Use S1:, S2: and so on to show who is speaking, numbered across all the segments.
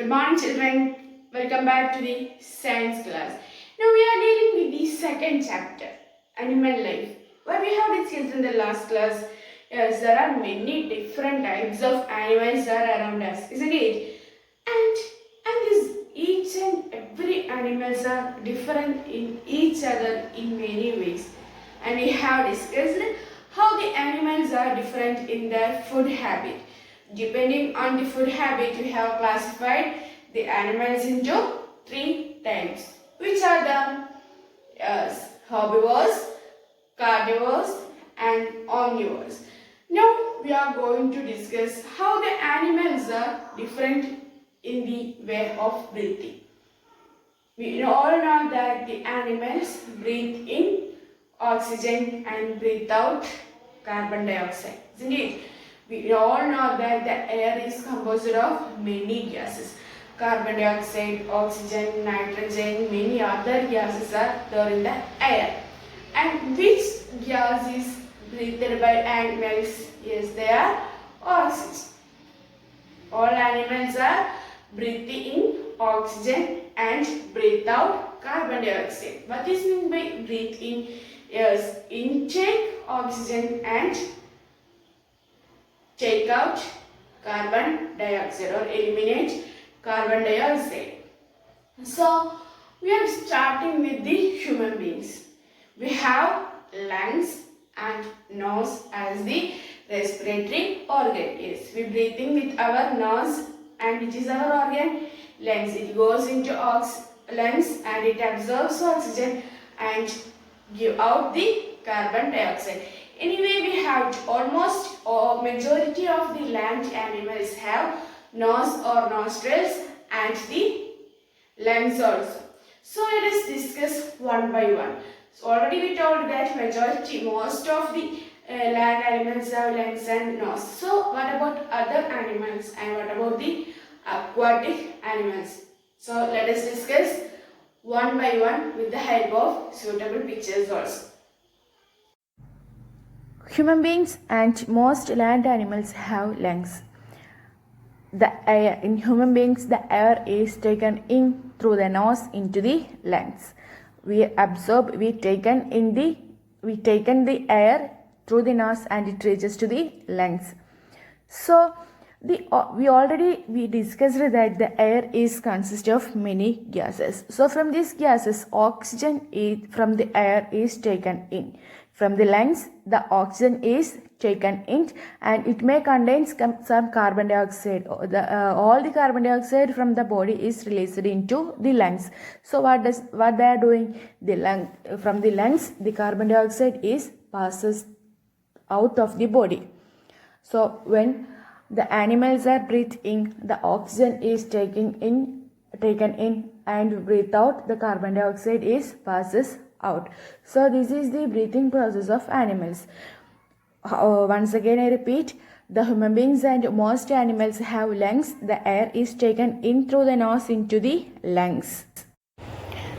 S1: Good morning, children. Welcome back to the science class. Now we are dealing with the second chapter, animal life. What we have discussed in the last class is there are many different types of animals that are around us, isn't it? And this each and every animals are different in each other in many ways. And we have discussed how the animals are different in their food habit. Depending on the food habit, we have classified the animals into three types, which are the herbivores, carnivores, and omnivores. Now we are going to discuss how the animals are different in the way of breathing. We all know that the animals breathe in oxygen and breathe out carbon dioxide, isn't it? We all know that the air is composed of many gases. Carbon dioxide, oxygen, nitrogen, many other gases are there in the air. And which gas is breathed by animals? Yes, they are oxygen. All animals are breathing in oxygen and breathe out carbon dioxide. What is meant by breathe in? Yes, intake oxygen and take out carbon dioxide or eliminate carbon dioxide. So we are starting with the human beings. We have lungs and nose as the respiratory organ. Yes, we breathing with our nose, and which is our organ? Lungs. It goes into lungs and it absorbs oxygen and give out the carbon dioxide. Anyway, we have almost majority of the land animals have nose or nostrils and the lungs also. So let us discuss one by one. So already we told that most of the land animals have lungs and nose. So what about other animals and what about the aquatic animals? So let us discuss one by one with the help of suitable pictures also.
S2: Human beings and most land animals have lungs. In human beings, the air is taken in through the nose into the lungs. We taken the air through the nose and it reaches to the lungs. So we discussed that the air is consist of many gases. So from these gases, oxygen from the air is taken in. From the lungs, the oxygen is taken in and it may contain some carbon dioxide. All the carbon dioxide from the body is released into the lungs. So what they are doing? From the lungs, the carbon dioxide passes out of the body. So when the animals are breathing, the oxygen is taken in and breathe out, the carbon dioxide passes out. So this is the breathing process of animals. Once again I repeat, the human beings and most animals have lungs. The air is taken in through the nose into the lungs.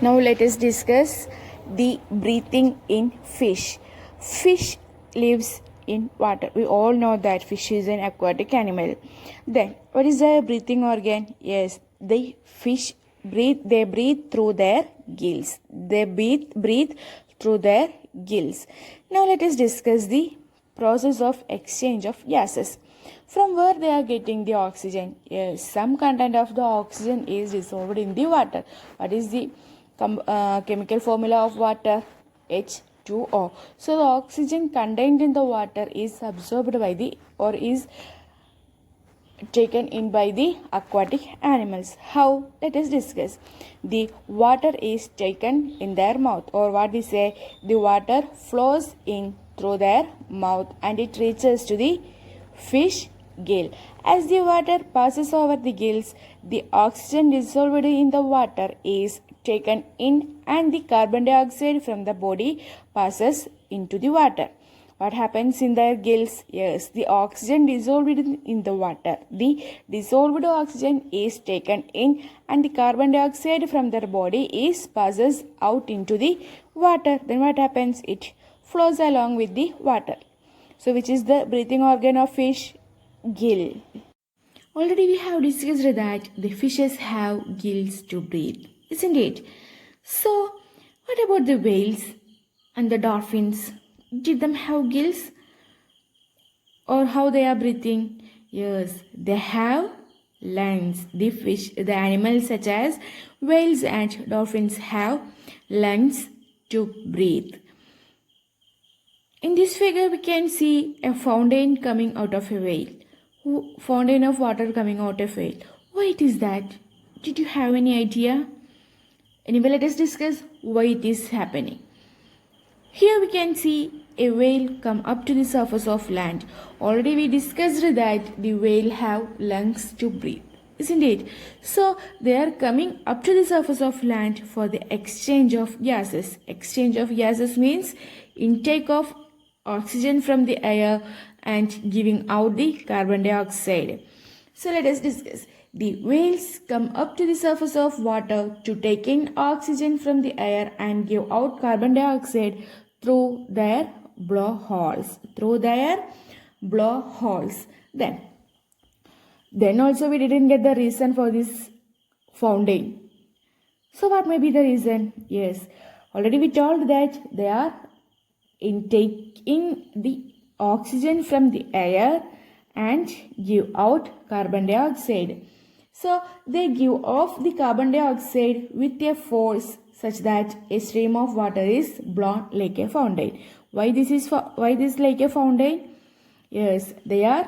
S2: Now let us discuss the breathing in fish. Fish lives in water. We all know that fish is an aquatic animal. Then what is their breathing organ? Yes, the fish breathe through their gills. They breathe through their gills. Now let us discuss the process of exchange of gases. From where they are getting the oxygen? Yes, some content of the oxygen is dissolved in the water. What is the chemical formula of water? H2O. So the oxygen contained in the water is absorbed by is taken in by the aquatic animals. How? Let us discuss. The water is taken in their mouth, or what we say, the water flows in through their mouth and it reaches to the fish gill. As the water passes over the gills, the oxygen dissolved in the water is taken in and the carbon dioxide from the body passes into the water. What happens in their gills? Yes, the oxygen dissolved in the water. The dissolved oxygen is taken in and the carbon dioxide from their body passes out into the water. Then what happens? It flows along with the water. So which is the breathing organ of fish? Gill. Already we have discussed that the fishes have gills to breathe, isn't it? So, what about the whales and the dolphins? Did them have gills or how they are breathing? Yes, they have lungs. The fish, the animals such as whales and dolphins have lungs to breathe. In this figure, we can see a fountain coming out of a whale. Fountain of water coming out of a whale. Why it is that? Did you have any idea? Anyway, let us discuss why it is happening. Here we can see a whale come up to the surface of land. Already we discussed that the whale have lungs to breathe, isn't it? So they are coming up to the surface of land for the exchange of gases. Exchange of gases means intake of oxygen from the air and giving out the carbon dioxide. So let us discuss. The whales come up to the surface of water to take in oxygen from the air and give out carbon dioxide through their blowholes. Then also we didn't get the reason for this fountain. So what may be the reason? Yes, already we told that they are taking the oxygen from the air and give out carbon dioxide. So they give off the carbon dioxide with a force such that a stream of water is blown like a fountain. Why this like a fountain? Yes, they are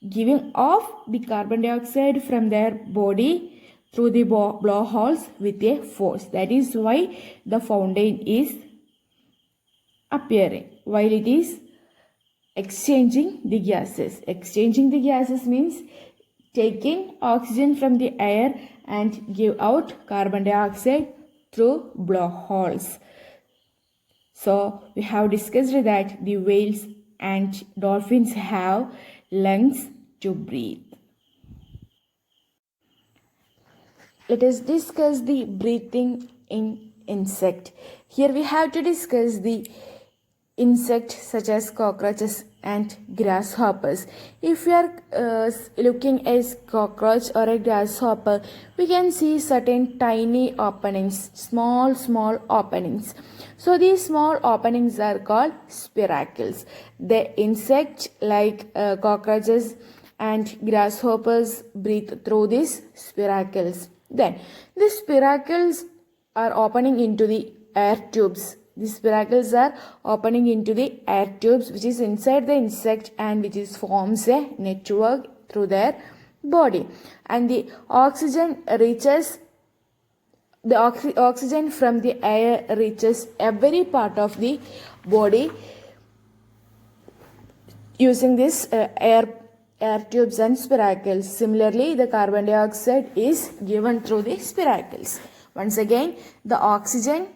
S2: giving off the carbon dioxide from their body through the blowholes with a force. That is why the fountain is appearing while it is exchanging the gases. Exchanging the gases means taking oxygen from the air and give out carbon dioxide through blowholes. So we have discussed that the whales and dolphins have lungs to breathe. Let us discuss the breathing in insect. Here we have to discuss the insects such as cockroaches and grasshoppers. If we are looking at cockroach or a grasshopper, we can see certain tiny openings, small openings. So these small openings are called spiracles. The insect like cockroaches and grasshoppers breathe through these spiracles. Then these spiracles are opening into the air tubes. These spiracles are opening into the air tubes which is inside the insect and which is forms a network through their body. And the oxygen reaches, the oxygen from the air reaches every part of the body using this air tubes and spiracles. Similarly, the carbon dioxide is given through the spiracles. Once again, the oxygen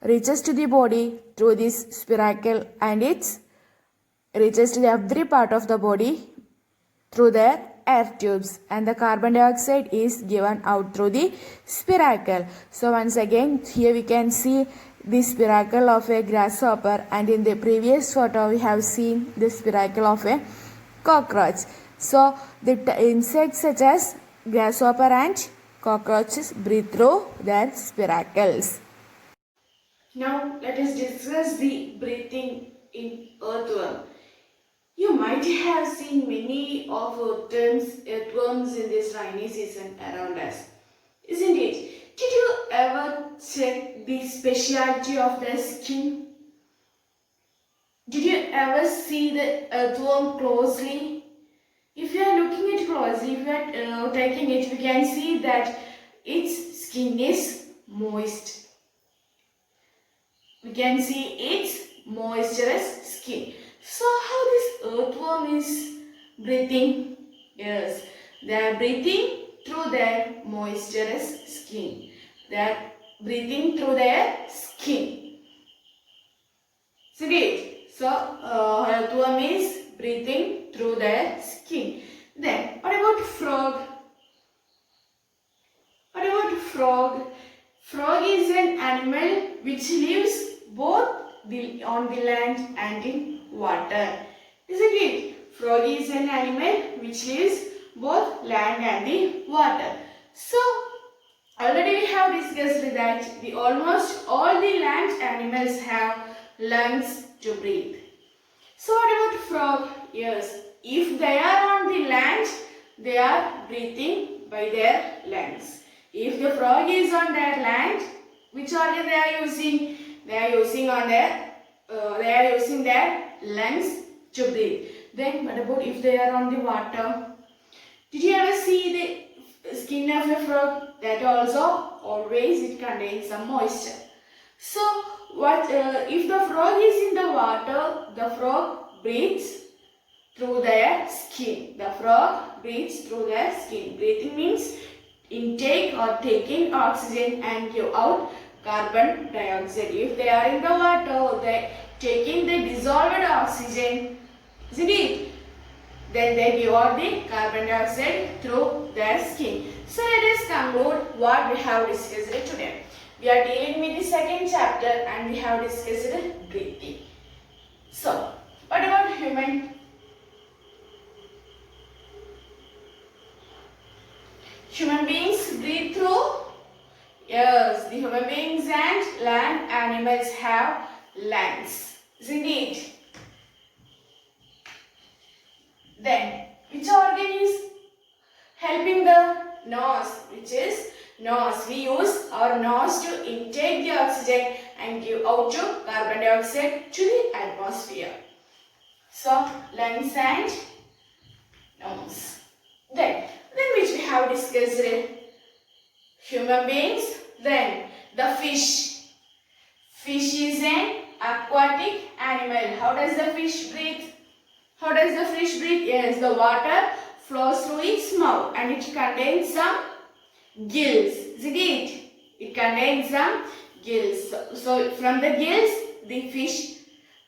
S2: reaches to the body through this spiracle and it reaches to every part of the body through their air tubes, and the carbon dioxide is given out through the spiracle. So once again, here we can see the spiracle of a grasshopper, and in the previous photo we have seen the spiracle of a cockroach. So the insects such as grasshopper and cockroaches breathe through their spiracles.
S1: Now let us discuss the breathing in earthworm. You might have seen many of earthworms in this rainy season around us, isn't it? Did you ever check the speciality of their skin? Did you ever see the earthworm closely? If you are looking at closely, if you are taking it, we can see that its skin is moist. We can see its moisturous skin. So how this earthworm is breathing? Yes, they are breathing through their moisturous skin. They are breathing through their skin. See it? So earthworm is breathing through their skin. Then what about frog? What about frog? Frog is an animal which lives both on the land and in water. Isn't it? Frog is an animal which lives both land and the water. So already we have discussed that almost all the land animals have lungs to breathe. So what about frog? Yes, if they are on the land, they are breathing by their lungs. If the frog is on their land, which organ they are using? They are using on their lungs to breathe. Then what about if they are on the water? Did you ever see the skin of a frog? That also always it contains some moisture. So what if the frog is in the water? The frog breathes through their skin. The frog breathes through their skin. Breathing means intake or taking oxygen and give out carbon dioxide. If they are in the water, they are taking the dissolved oxygen, isn't it? Then they give out the carbon dioxide through their skin. So let us conclude what we have discussed today. We are dealing with the second chapter and we have discussed breathing. So, what about human? Human beings breathe through? Yes, the human beings and land animals have lungs, isn't it? Then, which organ is helping the nose? Which is nose. We use our nose to intake the oxygen and give out to carbon dioxide to the atmosphere. So, lungs and nose. Then which we have discussed human beings. Then the fish. Fish is an aquatic animal. How does the fish breathe? How does the fish breathe? Yes, the water flows through its mouth and it contains some gills. Isn't it? It contains some gills. So from the gills, the fish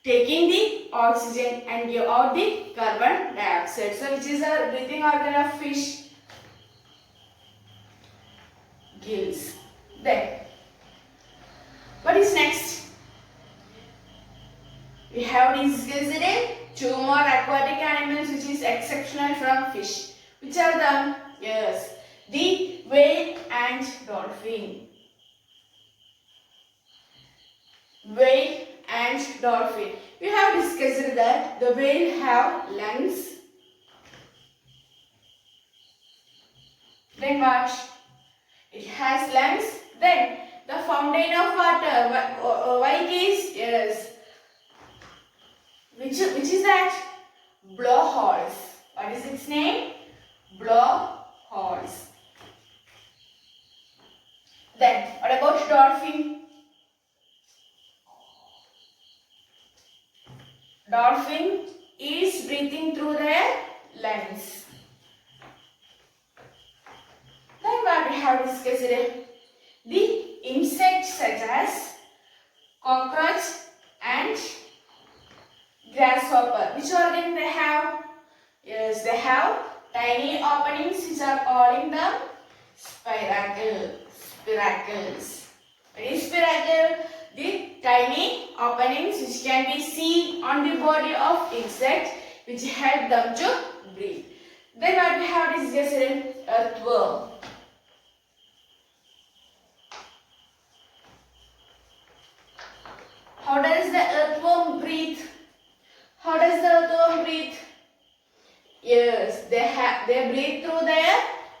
S1: taking the oxygen and give out the carbon dioxide. So which is the breathing organ of fish? Gills. Then what is next? We have discussed two more aquatic animals which is exceptional from fish. Which are them? Yes, the whale and dolphin. Whale and dolphin. We have discussed that the whale have lungs. Then what? It has lungs. Then the fountain of water. Why is? Yes. Which is that? Blowholes. What is its name? Blowholes. Then what about dolphin? Dolphin is breathing through their lungs. Then what we have discussed? The insects such as cockroach and grasshopper. Which organ they have? Yes, they have tiny openings which are calling them spiracles. What is spiracle? The tiny openings which can be seen on the body of insect which help them to breathe. Then what we have discussed? Earthworm. How does the earthworm breathe? How does the earthworm breathe? Yes, they breathe through their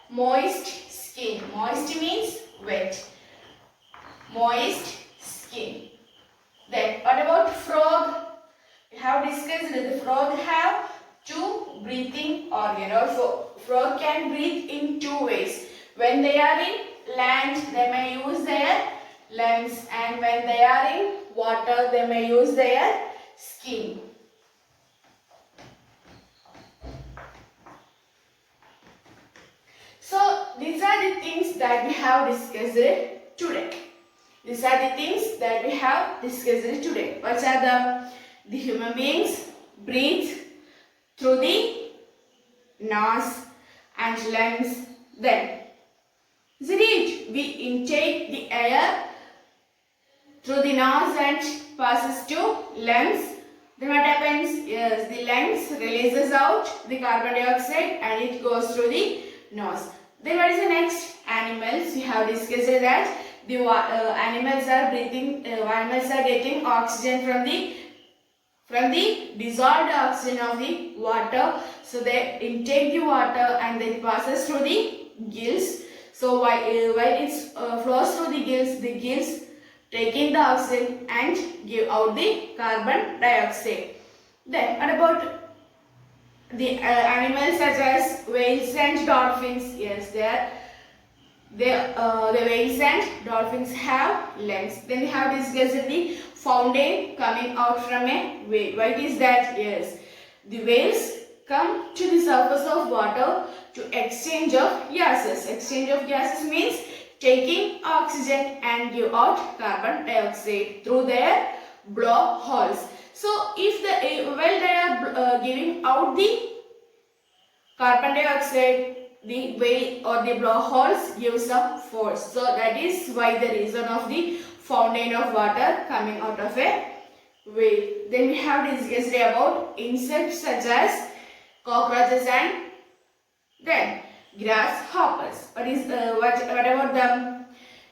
S1: moist skin. Moist means wet. Moist skin. Then what about frog? We have discussed that the frog have two breathing organs. Also, frog can breathe in two ways. When they are in land, they may use their lungs, and when they are in water, they may use their skin. So these are the things that we have discussed today. These are the things that we have discussed today. What are the human beings breathe through the nose and lungs. Then, isn't it? We intake the air through the nose and passes to lungs. Then what happens? Yes, the lungs releases out the carbon dioxide and it goes through the nose. Then what is the next? Animals. We have discussed that the animals are breathing. Animals are getting oxygen from the dissolved oxygen of the water. So they intake the water and then it passes through the gills. So while it flows through the gills taking the oxygen and give out the carbon dioxide. Then what about the animals such as whales and dolphins? Yes, the whales and dolphins have lungs. Then we have discussed the fountain coming out from a whale. What is that? Yes, the whales come to the surface of water to exchange of gases. Exchange of gases means taking oxygen and give out carbon dioxide through their blowholes. So if while they are giving out the carbon dioxide, the whale or the blowholes give some force. So that is why the reason of the fountain of water coming out of a whale. Then we have discussed about insects such as cockroaches and then grasshoppers. What about them?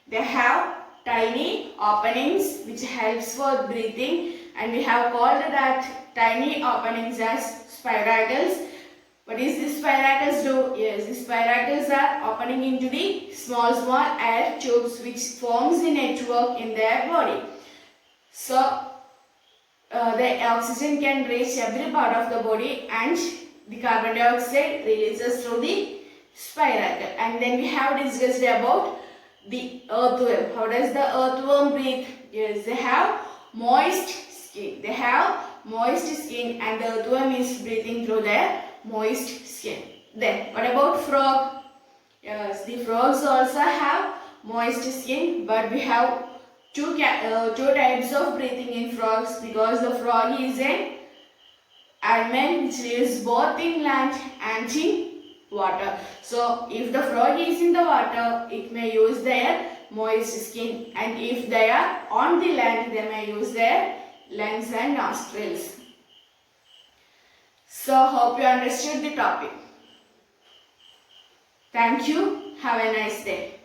S1: They have tiny openings which helps for breathing, and we have called that tiny openings as spiracles. What is this spiracles do? Yes, the spiracles are opening into the small air tubes which forms the network in their body. So the oxygen can reach every part of the body and the carbon dioxide releases through the spiracle. And then we have discussed about the earthworm. How does the earthworm breathe? Yes, they have moist skin. They have moist skin and the earthworm is breathing through their moist skin. Then what about frog? Yes, the frogs also have moist skin, but we have two types of breathing in frogs because the frog is an animal which lives both in land and in water. So if the frog is in the water, it may use their moist skin, and if they are on the land, they may use their lungs and nostrils. So hope you understood the topic. Thank you. Have a nice day.